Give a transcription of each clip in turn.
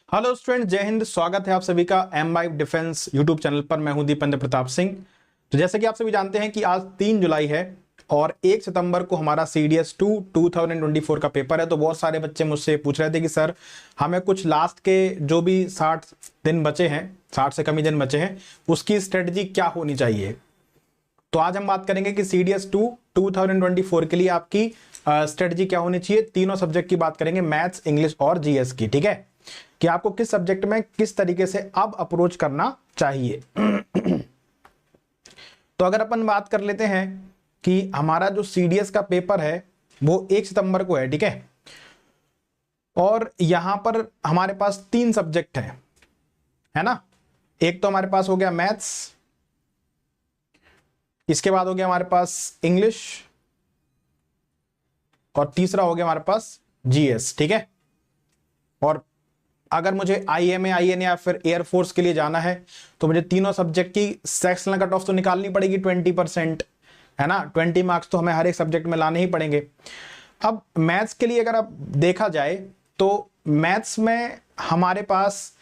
Hello student, जय हिंद। स्वागत है आप सभी का M wife defence YouTube channel पर। मैं हूं दीपेंद्र प्रताप सिंह। तो जैसे कि आप सभी जानते हैं कि आज 3 जुलाई है और 1 सितंबर को हमारा CDS2 2024 का पेपर है। तो बहुत सारे बच्चे मुझसे पूछ रहे थे कि सर हमें कुछ लास्ट के जो भी 60 दिन बचे हैं, 60 से कम ही दिन बचे हैं, उसकी स्ट्रेटजी क्या होनी चाहिए। तो आज हम बात करेंगे कि CDS2 2024 के लिए आपकी स्ट्रेटजी क्या होनी चाहिए। तीनों सब्जेक्ट की बात करेंगे, मैथ्स, इंग्लिश और जीएस की। ठीक है, कि आपको किस सब्जेक्ट में किस तरीके से अब अप्रोच करना चाहिए। तो अगर अपन बात कर लेते हैं कि हमारा जो CDS का पेपर है वो 1 सितंबर को है। ठीक है, और यहां पर हमारे पास 3 सब्जेक्ट है ना। एक तो हमारे पास हो गया मैथ्स, इसके बाद हो गया हमारे पास इंग्लिश और तीसरा हो गया हमारे पास जीएस। ठीक है, और अगर मुझे IMA, IN या फिर एयरफोर्स के लिए जाना है तो मुझे तीनों सब्जेक्ट की सेक्शनल कट ऑफ तो निकालनी पड़ेगी 20%, है ना। 20 मार्क्स तो हमें हर एक सब्जेक्ट में लाने ही पड़ेंगे। अब मैथ्स के लिए अगर आप देखा जाए तो मैथ्स में हमारे पास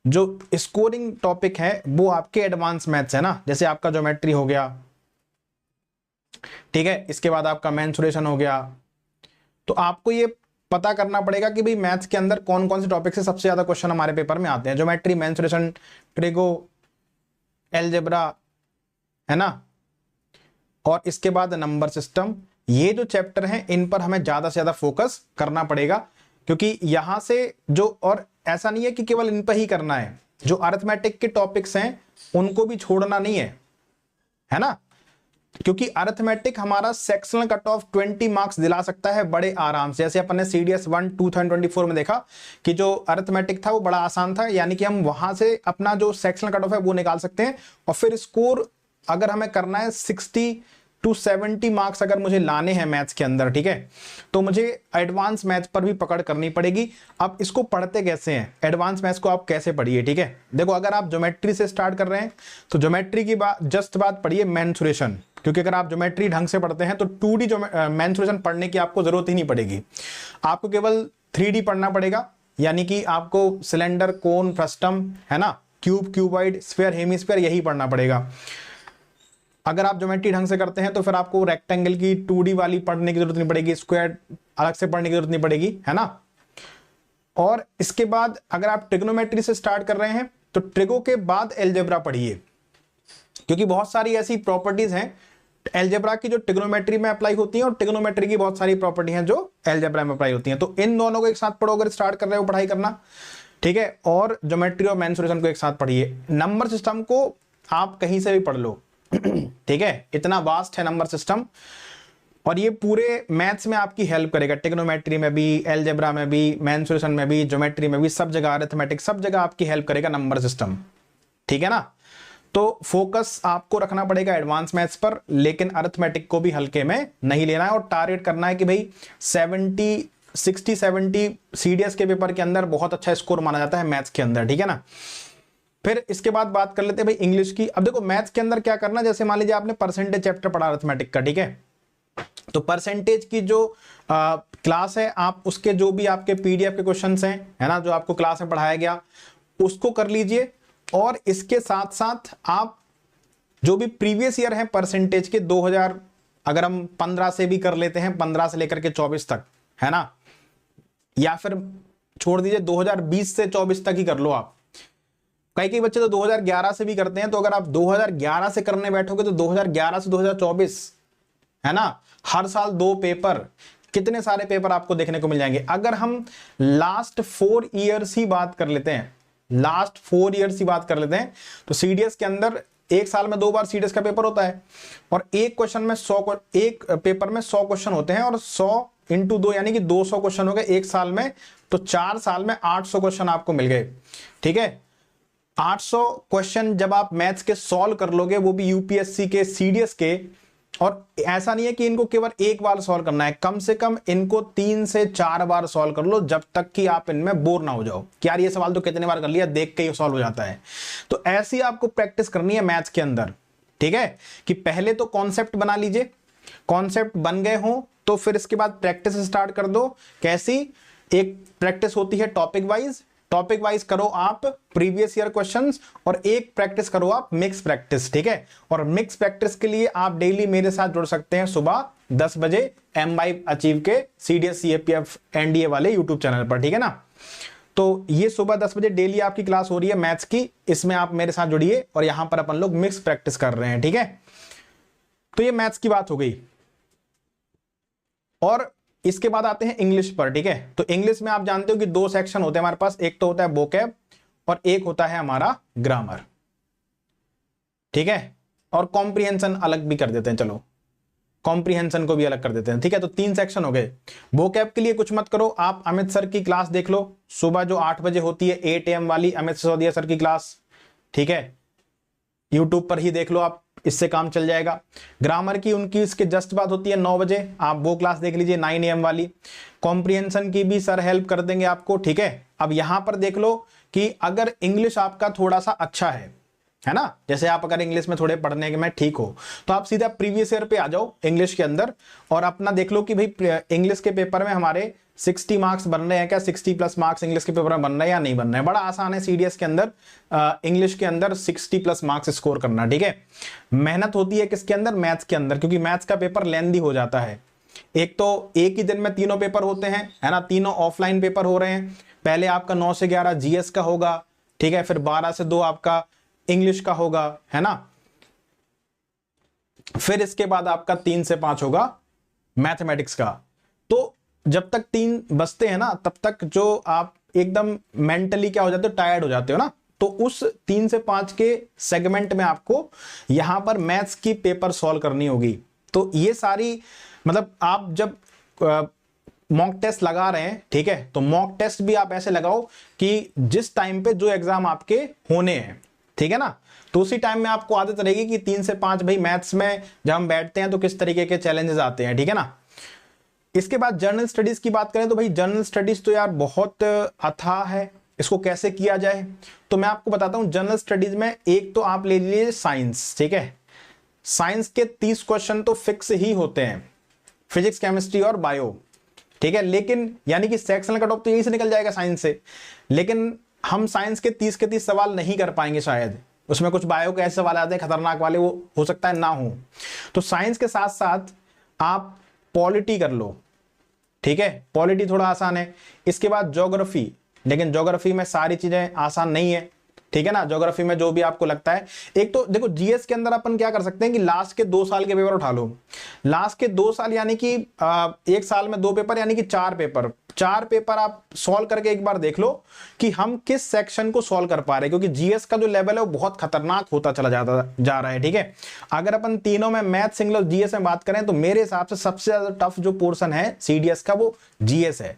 जो स्कोरिंग टॉपिक है वो आपके एडवांस मैथ्स है ना। जैसे आपका ज्योमेट्री हो गया, ठीक है, इसके बाद आपका मेंसुरेशन हो गया। तो आपको ये पता करना पड़ेगा कि भाई मैथ्स के अंदर कौन कौन से टॉपिक से सबसे ज्यादा क्वेश्चन हमारे पेपर में आते हैं। ज्योमेट्री, मेंसुरेशन, ट्रिगो, एलजेब्रा, है ना, और इसके बाद नंबर सिस्टम। ये जो चैप्टर हैं इन पर हमें ज्यादा से ज्यादा फोकस करना पड़ेगा, क्योंकि यहां से जो, और ऐसा नहीं है कि केवल इन पर ही करना है, जो अरिथमेटिक के टॉपिक्स हैं उनको भी छोड़ना नहीं है ना। क्योंकि अरिथमेटिक हमारा सेक्शनल कट ऑफ 20 मार्क्स दिला सकता है बड़े आराम से। जैसे अपन ने CDS1 2024 में देखा कि जो अरिथमेटिक था वो बड़ा आसान था, यानी कि हम वहां से अपना जो सेक्शनल कट ऑफ है वो निकाल सकते हैं। और फिर स्कोर अगर हमें करना है 60 to 70 मार्क्स अगर मुझे लाने हैं मैथ्स के अंदर, ठीक है, तो मुझे एडवांस मैथ्स पर भी पकड़ करनी पड़ेगी। अब इसको पढ़ते कैसे हैं, एडवांस मैथ्स को आप कैसे पढ़िए। ठीक है, देखो, अगर आप ज्योमेट्री से स्टार्ट कर रहे हैं तो ज्योमेट्री की बात जस्ट बात पढ़िए मेंसुरेशन, क्योंकि अगर आप ज्योमेट्री ढंग से पढ़ते हैं तो 2D जो मेंसुरेशन पढ़ने की आपको जरूरत ही नहीं पड़ेगी। आपको केवल 3D पढ़ना पड़ेगा, यानी कि आपको सिलेंडर, कोन, फ्रस्टम, है ना, क्यूब, क्यूबॉइड, स्फीयर, हेमीस्फीयर, यही पढ़ना पड़ेगा। अगर आप ज्योमेट्री ढंग से करते हैं तो फिर आपको रेक्टेंगल की 2D वाली पढ़ने की जरूरत नहीं पड़ेगी, स्क्वायर अलग से पढ़ने की जरूरत नहीं पड़ेगी, है ना। और इसके बाद अगर आप ट्रिग्नोमेट्री से स्टार्ट कर रहे हैं तो ट्रिगो के बाद एलजेब्रा पढ़िए, क्योंकि बहुत सारी ऐसी प्रॉपर्टीज हैं एलजेब्रा की जो ट्रिग्नोमेट्री में अप्लाई होती हैं, और ट्रिग्नोमेट्री की बहुत सारी प्रॉपर्टी हैं जो एलजेब्रा में अप्लाई होती हैं। तो इन दोनों को एक साथ पढ़ो अगर स्टार्ट कर रहे हो पढ़ाई करना, ठीक है। और ज्योमेट्री और मेंसुरेशन को एक साथ पढ़िए। नंबर सिस्टम को आप कहीं से भी पढ़ लो, ठीक है, इतना वास्ट है नंबर सिस्टम, और ये पूरे मैथ्स में आपकी हेल्प करेगा। ट्रिग्नोमेट्री में भी, एलजेब्रा में भी, मेंसुरेशन में भी, ज्योमेट्री में भी, सब जगह, अरिथमेटिक, सब जगह आपकी हेल्प करेगा नंबर सिस्टम, ठीक है ना। तो फोकस आपको रखना पड़ेगा एडवांस मैथ्स पर, लेकिन अरिथमेटिक को भी हल्के में नहीं लेना है, और टारगेट करना है कि भाई 60-70 CDS के पेपर के अंदर बहुत अच्छा स्कोर माना जाता है मैथ्स के अंदर, ठीक है ना। फिर इसके बाद बात कर लेते हैं भाई इंग्लिश की। अब देखो मैथ्स के अंदर क्या करना, जैसे मान लीजिए आपने परसेंटेज चैप्टर पढ़ा अरिथमेटिक का, ठीक है, तो परसेंटेज की जो क्लास है, आप उसके जो भी आपके PDF के क्वेश्चंस हैं, है ना, जो आपको क्लास में पढ़ाया गया उसको कर लीजिए। और इसके साथ साथ आप जो भी प्रीवियस ईयर है परसेंटेज के 2000, अगर हम 15 से भी कर लेते हैं, 15 से लेकर के 24 तक, है ना, या फिर छोड़ दीजिए 2020 से 24 तक ही कर लो आप। कई कई बच्चे तो 2011 से भी करते हैं, तो अगर आप 2011 से करने बैठोगे तो 2011 से 2024, है ना, हर साल 2 पेपर, कितने सारे पेपर आपको देखने को मिल जाएंगे। अगर हम लास्ट 4 ईयर्स ही बात कर लेते हैं, लास्ट 4 ईयर्स ही बात कर लेते हैं, तो CDS के अंदर एक साल में 2 बार CDS का पेपर होता है, और एक क्वेश्चन में 100, एक पेपर में 100 क्वेश्चन होते हैं, और 100 इंटू 2 यानी कि 200 क्वेश्चन हो गए एक साल में। तो 4 साल में 800 क्वेश्चन आपको मिल गए, ठीक है। 800 क्वेश्चन जब आप मैथ्स के सॉल्व कर लोगे, वो भी UPSC के, CDS के, और ऐसा नहीं है कि इनको केवल एक बार सॉल्व करना है, कम से कम इनको 3 से 4 बार सॉल्व कर लो, जब तक कि आप इनमें बोर ना हो जाओ कि यार ये सवाल तो कितने बार कर लिया, देख के ही सॉल्व हो जाता है। तो ऐसी आपको प्रैक्टिस करनी है मैथ्स के अंदर, ठीक है, कि पहले तो कॉन्सेप्ट बना लीजिए, कॉन्सेप्ट बन गए हो तो फिर इसके बाद प्रैक्टिस स्टार्ट कर दो। कैसी? एक प्रैक्टिस होती है टॉपिक वाइज, टॉपिक वाइज करो आप प्रीवियस ईयर क्वेश्चंस और एक प्रैक्टिस करो आप मिक्स प्रैक्टिस, ठीक है। और मिक्स प्रैक्टिस के लिए आप डेली मेरे साथ जुड़ सकते हैं सुबह 10 बजे M5 अचीव के CDS CAPF NDA वाले यूट्यूब चैनल पर, ठीक है ना। तो ये सुबह 10 बजे डेली आपकी क्लास हो रही है मैथ्स की, इसमें आप मेरे साथ जुड़िए और यहां पर अपन लोग मिक्स प्रैक्टिस कर रहे हैं, ठीक है। तो ये मैथ्स की बात हो गई और इसके बाद आते हैं इंग्लिश पर, ठीक है। तो इंग्लिश में आप जानते हो कि दो सेक्शन होते हैं हमारे पास, एक तो होता है वोकैब और एक होता है हमारा ग्रामर, ठीक है। और कॉम्प्रिहेंशन अलग भी कर देते हैं, चलो कॉम्प्रिहेंशन को भी अलग कर देते हैं, ठीक है। तो 3 सेक्शन हो गए। वोकैब के लिए कुछ मत करो, आप अमित सर की क्लास देख लो सुबह जो 8 बजे होती है 8 AM वाली अमित सिसोदिया सर की क्लास, ठीक है। यूट्यूब पर ही देख लो आप, इससे काम चल जाएगा। ग्रामर की उनकी इसके जस्ट बाद होती है 9 बजे, आप वो क्लास देख लीजिए 9 AM वाली। कॉम्प्रिहेंशन की भी सर हेल्प कर देंगे आपको, ठीक है। अब यहां पर देख लो कि अगर इंग्लिश आपका थोड़ा सा अच्छा है ना, जैसे आप अगर इंग्लिश में थोड़े पढ़ने के में ठीक हो तो आप सीधा प्रीवियस ईयर पे आ जाओ इंग्लिश के अंदर और अपना देख लो कि भाई इंग्लिश के पेपर में हमारे 60 मार्क्स बन रहे हैं क्या, 60+ मार्क्स इंग्लिश के पेपर में बन रहे हैं या नहीं बन रहे हैं। बड़ा आसान है CDS के अंदर इंग्लिश के अंदर 60+ मार्क्स स्कोर करना, ठीक है। मेहनत होती है किसके अंदर, मैथ्स के अंदर, क्योंकि मैथ्स का पेपर लेंदी हो जाता है। एक तो एक ही दिन में तीनों पेपर होते हैं, है ना, तीनों ऑफलाइन पेपर हो रहे हैं। पहले आपका 9 से 11 GS का होगा, ठीक है, फिर 12 से 2 आपका इंग्लिश का होगा, है ना, फिर इसके बाद आपका 3 से 5 होगा मैथमेटिक्स का। तो जब तक 3 बजते हैं ना तब तक जो आप एकदम मेंटली क्या हो जाते हो, टायर्ड हो जाते हो ना, तो उस 3 से 5 के सेगमेंट में आपको यहां पर मैथ्स की पेपर सॉल्व करनी होगी। तो ये सारी मतलब आप जब मॉक टेस्ट लगा रहे हैं, ठीक है, तो मॉक टेस्ट भी आप ऐसे लगाओ कि जिस टाइम पे जो एग्जाम आपके होने हैं, ठीक है ना, तो उसी टाइम में आपको आदत रहेगी कि 3 से 5 भाई मैथ्स में जब हम बैठते हैं तो किस तरीके के चैलेंजेस आते हैं, ठीक है ना। इसके बाद जनरल स्टडीज की बात करें तो भाई जनरल स्टडीज तो यार बहुत अथाह है, इसको कैसे किया जाए तो मैं आपको बताता हूं। जनरल स्टडीज में एक तो आप ले लीजिए साइंस, ठीक है, साइंस के 30 क्वेश्चन तो फिक्स ही होते हैं, फिजिक्स केमिस्ट्री और बायो, ठीक है। लेकिन यानी कि सेक्शनल कट ऑफ तो यही से निकल जाएगा साइंस से, लेकिन हम साइंस के 30 के 30 सवाल नहीं कर पाएंगे शायद, उसमें कुछ बायो के ऐसे सवाल आते हैं खतरनाक वाले, वो हो सकता है ना हो। तो साइंस के साथ साथ आप पॉलिटी कर लो, ठीक है, पॉलिटी थोड़ा आसान है। इसके बाद ज्योग्राफी, लेकिन ज्योग्राफी में सारी चीजें आसान नहीं है, ठीक है ना। ज्योग्राफी में जो भी आपको लगता है, एक तो देखो GS के अंदर अपन क्या कर सकते हैं कि लास्ट के 2 साल के पेपर उठा लो, लास्ट के 2 साल यानी कि एक साल में 2 पेपर यानी कि 4 पेपर आप सॉल्व करके एक बार देख लो कि हम किस सेक्शन को सॉल्व कर पा रहे हैं, क्योंकि GS का जो लेवल है वो बहुत खतरनाक होता चला जा रहा है, ठीक है। अगर अपन तीनों में मैथ्स, इंग्लिश, GS में बात करें तो मेरे हिसाब से सबसे ज्यादा टफ जो पोर्शन है CDS का वो GS है,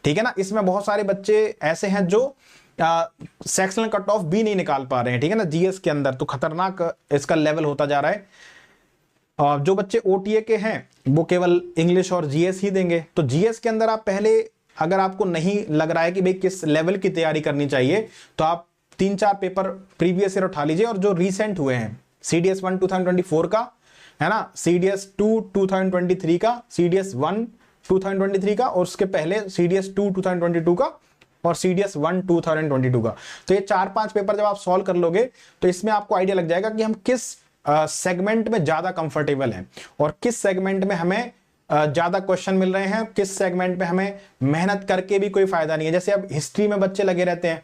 ठीक है ना। इसमें बहुत सारे बच्चे ऐसे हैं जो सेक्शनल कट ऑफ भी नहीं निकाल पा रहे हैं, ठीक है ना, GS के अंदर तो खतरनाक इसका लेवल होता जा रहा है। और जो बच्चे OTA के हैं वो केवल इंग्लिश और GS ही देंगे। तो GS के अंदर आप पहले, अगर आपको नहीं लग रहा है कि भाई किस लेवल की तैयारी करनी चाहिए, तो आप 3-4 पेपर प्रीवियस ईयर उठा लीजिए और जो रिसेंट हुए हैं, CDS 1 2024 का, है ना, CDS 2 2023 का, CDS 1 2023 का, और उसके पहले CDS 2 2022 का और CDS 1 2022 का। तो ये 4-5 पेपर जब आप सॉल्व कर लोगे तो इसमें आपको आइडिया लग जाएगा कि हम किस सेगमेंट में ज्यादा कंफर्टेबल हैं और किस सेगमेंट में हमें ज्यादा क्वेश्चन मिल रहे हैं, किस सेगमेंट में हमें मेहनत करके भी कोई फायदा नहीं है। जैसे अब हिस्ट्री में बच्चे लगे रहते हैं,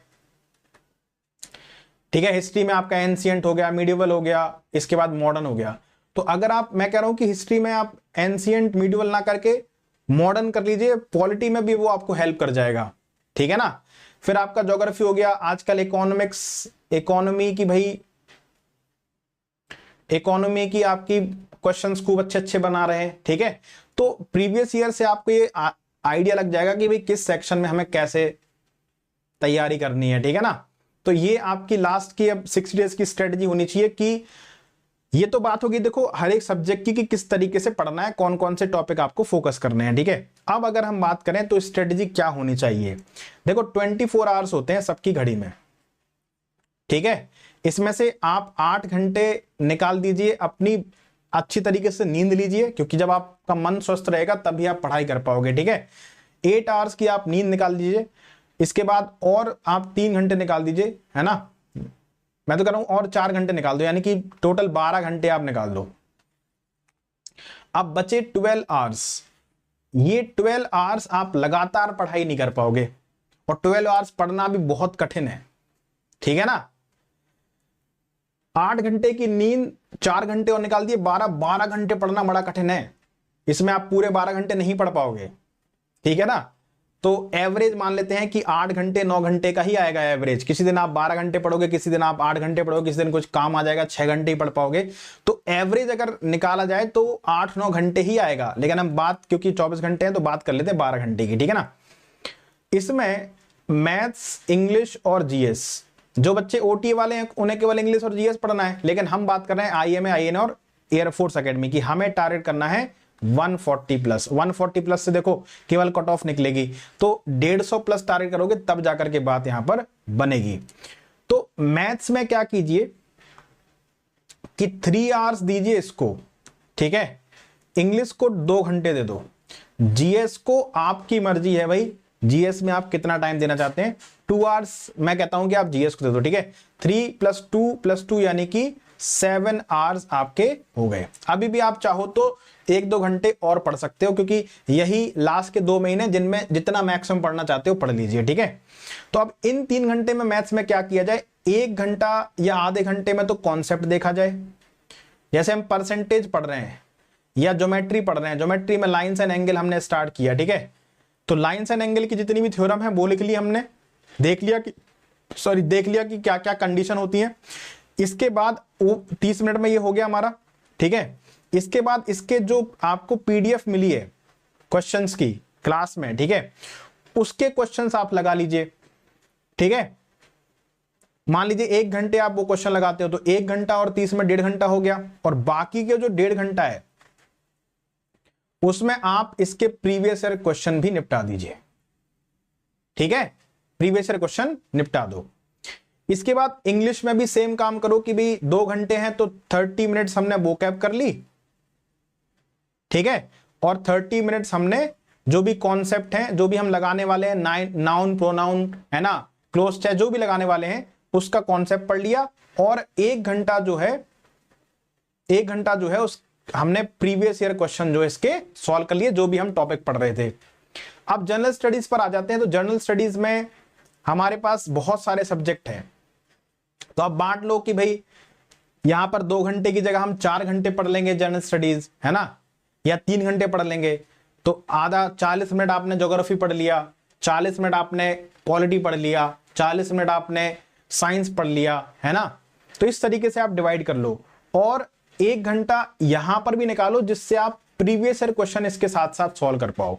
ठीक है, हिस्ट्री में आपका एंशिएंट हो गया, मीडिवल हो गया, इसके बाद मॉडर्न हो गया। तो अगर आप, मैं कह रहा हूं कि हिस्ट्री में आप एंशिएंट मीडिवल ना करके मॉडर्न कर लीजिए, पॉलिटी में भी वो आपको हेल्प कर जाएगा, ठीक है ना। फिर आपका ज्योग्राफी हो गया, आजकल इकोनॉमिक्स, इकोनॉमी की भाई, इकोनॉमी की आपकी क्वेश्चंस खूब अच्छे अच्छे बना रहे हैं, ठीक है। तो प्रीवियस ईयर से आपको ये आइडिया लग जाएगा कि भाई किस सेक्शन में हमें कैसे तैयारी करनी है, ठीक है ना। तो ये आपकी लास्ट की अब 60 डेज की स्ट्रेटजी होनी चाहिए कि ये तो बात होगी देखो हर एक सब्जेक्ट की कि किस तरीके से पढ़ना है, कौन कौन से टॉपिक आपको फोकस करने हैं, ठीक है। अब अगर हम बात करें तो स्ट्रेटजी क्या होनी चाहिए, देखो 24 आवर्स होते हैं सबकी घड़ी में, ठीक है। इसमें से आप 8 घंटे निकाल दीजिए, अपनी अच्छी तरीके से नींद लीजिए, क्योंकि जब आपका मन स्वस्थ रहेगा तभी आप पढ़ाई कर पाओगे, ठीक है। 8 आवर्स की आप नींद निकाल दीजिए, इसके बाद और आप 3 घंटे निकाल दीजिए, है ना, मैं तो कह रहा हूं और 4 घंटे निकाल दो, यानी कि टोटल 12 घंटे आप निकाल दो। अब बचे 12 आवर्स। ये 12 आवर्स आप लगातार पढ़ाई नहीं कर पाओगे, और 12 आवर्स पढ़ना भी बहुत कठिन है, ठीक है ना। 8 घंटे की नींद, 4 घंटे और निकाल दिए, 12 घंटे पढ़ना बड़ा कठिन है। इसमें आप पूरे 12 घंटे नहीं पढ़ पाओगे, ठीक है ना। तो एवरेज मान लेते हैं कि 8 घंटे 9 घंटे का ही आएगा एवरेज। किसी दिन आप 12 घंटे पढ़ोगे, किसी दिन आप 8 घंटे पढ़ोगे, किसी दिन कुछ काम आ जाएगा 6 घंटे ही पढ़ पाओगे। तो एवरेज अगर निकाला जाए तो 8-9 घंटे ही आएगा, लेकिन हम बात क्योंकि 24 घंटे हैं तो बात कर लेते हैं 12 घंटे की, ठीक है ना। इसमें मैथ्स, इंग्लिश और जीएस, जो बच्चे ओटी वाले हैं उन्हें केवल इंग्लिश और जीएस पढ़ना है, लेकिन हम बात कर रहे हैं आईएमए, आईएनए और एयरफोर्स एकेडमी की। हमें टारगेट करना है 140 प्लस। 140 प्लस से देखो केवल कट ऑफ निकलेगी, तो 150 प्लस टारगेट करोगे तब जाकर के बात यहां पर बनेगी। तो मैथ्स में क्या कीजिए कि 3 आवर्स दीजिए इसको, ठीक है। इंग्लिश को 2 घंटे दे दो। जीएस को आपकी मर्जी है भाई, जीएस में आप कितना टाइम देना चाहते हैं। 2 आवर्स मैं कहता हूं कि आप जीएस को दे दो, ठीक है। 3 + 2 यानी कि 7 आवर्स आपके हो गए। अभी भी आप चाहो तो 1-2 घंटे और पढ़ सकते हो, क्योंकि यही लास्ट के 2 महीने जिनमें जितना मैक्सिमम पढ़ना चाहते हो पढ़ लीजिए, ठीक है। तो अब इन 3 घंटे में मैथ्स में क्या किया जाए, 1 घंटा या आधे घंटे में तो कॉन्सेप्ट देखा जाए। जैसे हम परसेंटेज पढ़ रहे हैं या ज्योमेट्री पढ़ रहे हैं, ज्योमेट्री में लाइन्स एंड एंगल हमने स्टार्ट किया, ठीक है। तो लाइन्स एंड एंगल की जितनी भी थ्योरम है वो लिख लिया हमने, देख लिया कि क्या क्या कंडीशन होती है। इसके बाद वो 30 मिनट में ये हो गया हमारा, ठीक है। इसके बाद इसके जो आपको पीडीएफ मिली है क्वेश्चंस की क्लास में, ठीक है, उसके क्वेश्चंस आप लगा लीजिए, ठीक है। मान लीजिए 1 घंटे आप वो क्वेश्चन लगाते हो, तो 1 घंटा और 30 में 1.5 घंटा हो गया, और बाकी के जो 1.5 घंटा है उसमें आप इसके प्रीवियस ईयर क्वेश्चन भी निपटा दीजिए, ठीक है। प्रीवियस ईयर क्वेश्चन निपटा दो। इसके बाद इंग्लिश में भी सेम काम करो कि भाई 2 घंटे हैं तो 30 मिनट्स हमने वोकैब कर ली, ठीक है, और 30 मिनट्स हमने जो भी कॉन्सेप्ट हैं, जो भी हम लगाने वाले हैं, नाउन, प्रोनाउन, है ना, क्लोज चेस्ट, जो भी लगाने वाले हैं उसका कॉन्सेप्ट पढ़ लिया। और 1 घंटा जो है उस हमने प्रीवियस ईयर क्वेश्चन जो इसके सॉल्व कर लिए, जो भी हम टॉपिक पढ़ रहे थे। अब जनरल स्टडीज पर आ जाते हैं। तो जनरल स्टडीज में हमारे पास बहुत सारे सब्जेक्ट हैं, तो अब बांट लो कि भाई यहां पर 2 घंटे की जगह हम 4 घंटे पढ़ लेंगे जनरल स्टडीज, है ना, या 3 घंटे पढ़ लेंगे। तो आधा 40 मिनट आपने ज्योग्राफी पढ़ लिया, 40 मिनट आपने पॉलिटी पढ़ लिया, 40 मिनट आपने साइंस पढ़ लिया, है ना। तो इस तरीके से आप डिवाइड कर लो, और 1 घंटा यहां पर भी निकालो जिससे आप प्रीवियस ईयर क्वेश्चन इसके साथ साथ सॉल्व कर पाओ,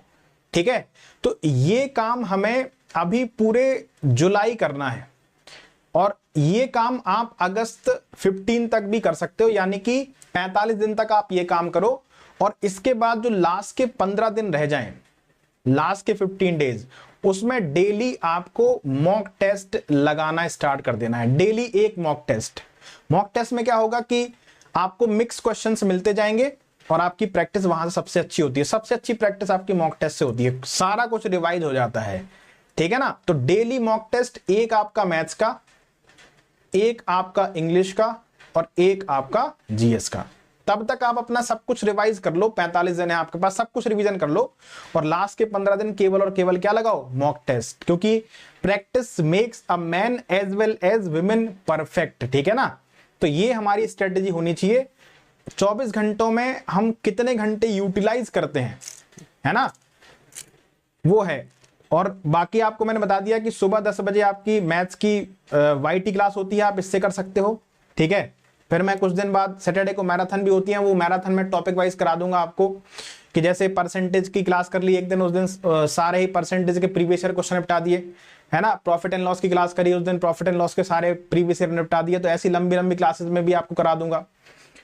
ठीक है। तो ये काम हमें अभी पूरे जुलाई करना है, और ये काम आप अगस्त 15 तक भी कर सकते हो, यानी कि 45 दिन तक आप ये काम करो। और इसके बाद जो लास्ट के 15 दिन रह जाएं, लास्ट के 15 डेज, उसमें डेली आपको मॉक टेस्ट लगाना स्टार्ट कर देना है। डेली एक मॉक टेस्ट। मॉक टेस्ट में क्या होगा कि आपको मिक्स क्वेश्चंस मिलते जाएंगे, और आपकी प्रैक्टिस वहां से सबसे अच्छी होती है। सबसे अच्छी प्रैक्टिस आपकी मॉक टेस्ट से होती है, सारा कुछ रिवाइज हो जाता है, ठीक है ना। तो डेली मॉक टेस्ट, एक आपका मैथ्स का, एक आपका इंग्लिश का, और एक आपका जीएस का। तब तक आप अपना सब कुछ रिवाइज कर लो। 45 दिन है आपके पास, सब कुछ रिवीजन कर लो, और लास्ट के 15 दिन केवल और केवल क्या लगाओ, मॉक टेस्ट। क्योंकि practice makes a man as well as women perfect, ठीक है ना। तो ये हमारी स्ट्रेटेजी होनी चाहिए। 24 घंटों में हम कितने घंटे यूटिलाइज करते हैं, है ना, वो है। और बाकी आपको मैंने बता दिया कि सुबह 10 बजे आपकी मैथ्स की वाईटी क्लास होती है, आप इससे कर सकते हो, ठीक है। फिर मैं कुछ दिन बाद सैटरडे को मैराथन भी होती है, वो मैराथन में टॉपिक वाइज करा दूंगा आपको, कि जैसे परसेंटेज की क्लास कर ली एक दिन, उस दिन सारे ही परसेंटेज के प्रीवियस ईयर क्वेश्चन निपटा दिए, है ना। प्रॉफिट एंड लॉस की क्लास करी, उस दिन प्रॉफिट एंड लॉस के सारे प्रीवियस ईयर निपटा दिए। तो ऐसी लंबी लंबी क्लासेस में भी आपको करा दूंगा,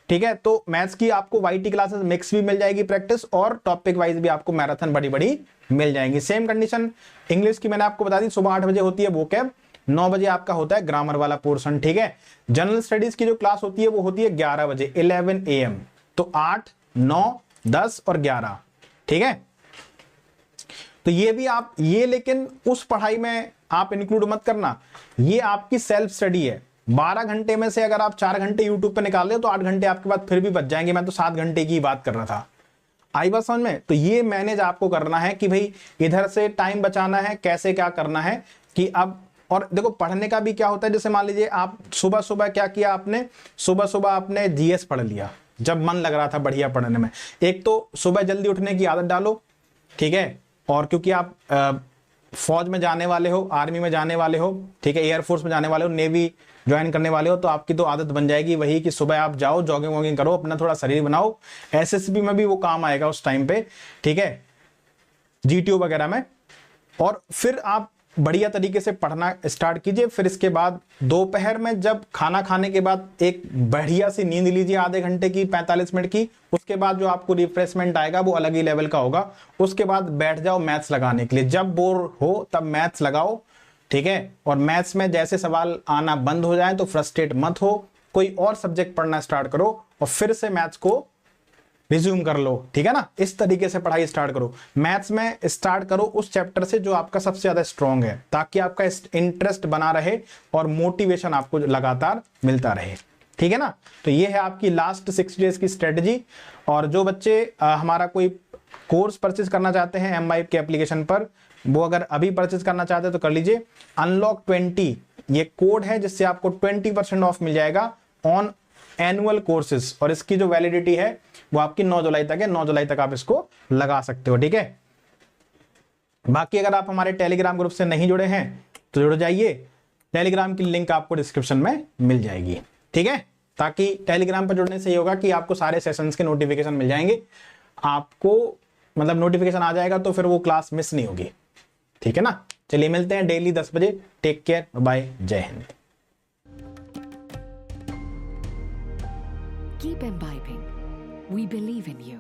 ठीक है। तो मैथ्स की आपको वाईटी क्लासेस मिक्स भी मिल जाएगी प्रैक्टिस, और टॉपिक वाइज भी आपको मैराथन बड़ी बड़ी मिल जाएंगी। सेम कंडीशन इंग्लिश की मैंने आपको बता दी, सुबह 8 बजे होती है वोकैब, 9 बजे आपका होता है ग्रामर वाला पोर्शन, ठीक है। जनरल स्टडीज की जो क्लास होती है वो होती है 11 बजे, 11 AM। तो 8, 9, 10 और 11, ठीक है। तो ये भी आप ये, लेकिन उस पढ़ाई में आप इंक्लूड मत करना, ये आपकी सेल्फ स्टडी है। 12 घंटे में से अगर आप 4 घंटे यूट्यूब पे निकाल रहे हो तो 8 घंटे आपके पास फिर भी बच जाएंगे। मैं तो 7 घंटे की बात कर रहा था, आई बात समझ में? तो ये मैनेज आपको करना है कि भाई इधर से टाइम बचाना है, कैसे क्या करना है कि अब, और देखो पढ़ने का भी क्या होता है, जैसे मान लीजिए आप सुबह सुबह क्या किया आपने, सुबह सुबह आपने जीएस पढ़ लिया जब मन लग रहा था बढ़िया पढ़ने में। एक तो सुबह जल्दी उठने की आदत डालो, ठीक है, और क्योंकि आप फौज में जाने वाले हो, आर्मी में जाने वाले हो, ठीक है, एयरफोर्स में जाने वाले हो, नेवी ज्वाइन करने वाले हो, तो आपकी तो आदत बन जाएगी वही कि सुबह आप जाओ, जॉगिंग वॉगिंग करो, अपना थोड़ा शरीर बनाओ। एसएसबी में भी वो काम आएगा उस टाइम पे, ठीक है, जीटीओ वगैरह में। और फिर आप बढ़िया तरीके से पढ़ना स्टार्ट कीजिए। फिर इसके बाद दोपहर में जब खाना खाने के बाद एक बढ़िया सी नींद लीजिए आधे घंटे की, 45 मिनट की। उसके बाद जो आपको रिफ्रेशमेंट आएगा वो अलग ही लेवल का होगा। उसके बाद बैठ जाओ मैथ्स लगाने के लिए, जब बोर हो तब मैथ्स लगाओ, ठीक है। और मैथ्स में जैसे सवाल आना बंद हो जाए तो फ्रस्ट्रेट मत हो, कोई और सब्जेक्ट पढ़ना स्टार्ट करो और फिर से मैथ्स को रिज्यूम कर लो, ठीक है ना। इस तरीके से पढ़ाई स्टार्ट करो। मैथ्स में स्टार्ट करो उस चैप्टर से जो आपका सबसे ज्यादा स्ट्रांग है, ताकि आपका इंटरेस्ट बना रहे और मोटिवेशन आपको लगातार मिलता रहे, ठीक है ना। तो ये है आपकी लास्ट 60 डेज की स्ट्रेटजी। और जो बच्चे हमारा कोई कोर्स परचेज करना चाहते हैं M5 के एप्लीकेशन पर, वो अगर अभी परचेज करना चाहते हैं तो कर लीजिए। अनलॉक 20 ये कोड है जिससे आपको 20% ऑफ मिल जाएगा ऑन एनुअल कोर्सेज, और इसकी जो वैलिडिटी है वो आपकी 9 जुलाई तक है। 9 जुलाई तक आप इसको लगा सकते हो, ठीक है। बाकी अगर आप हमारे टेलीग्राम ग्रुप से नहीं जुड़े हैं तो जुड़ जाइए, टेलीग्राम की लिंक आपको डिस्क्रिप्शन में मिल जाएगी, ठीक है। ताकि टेलीग्राम पर जुड़ने से ये होगा कि आपको सारे सेशंस के नोटिफिकेशन मिल जाएंगे, आपको मतलब नोटिफिकेशन आ जाएगा तो फिर वो क्लास मिस नहीं होगी, ठीक है ना। चलिए मिलते हैं डेली 10 बजे। टेक केयर, बाय, जय Hind. Keep imbibing. We believe in you.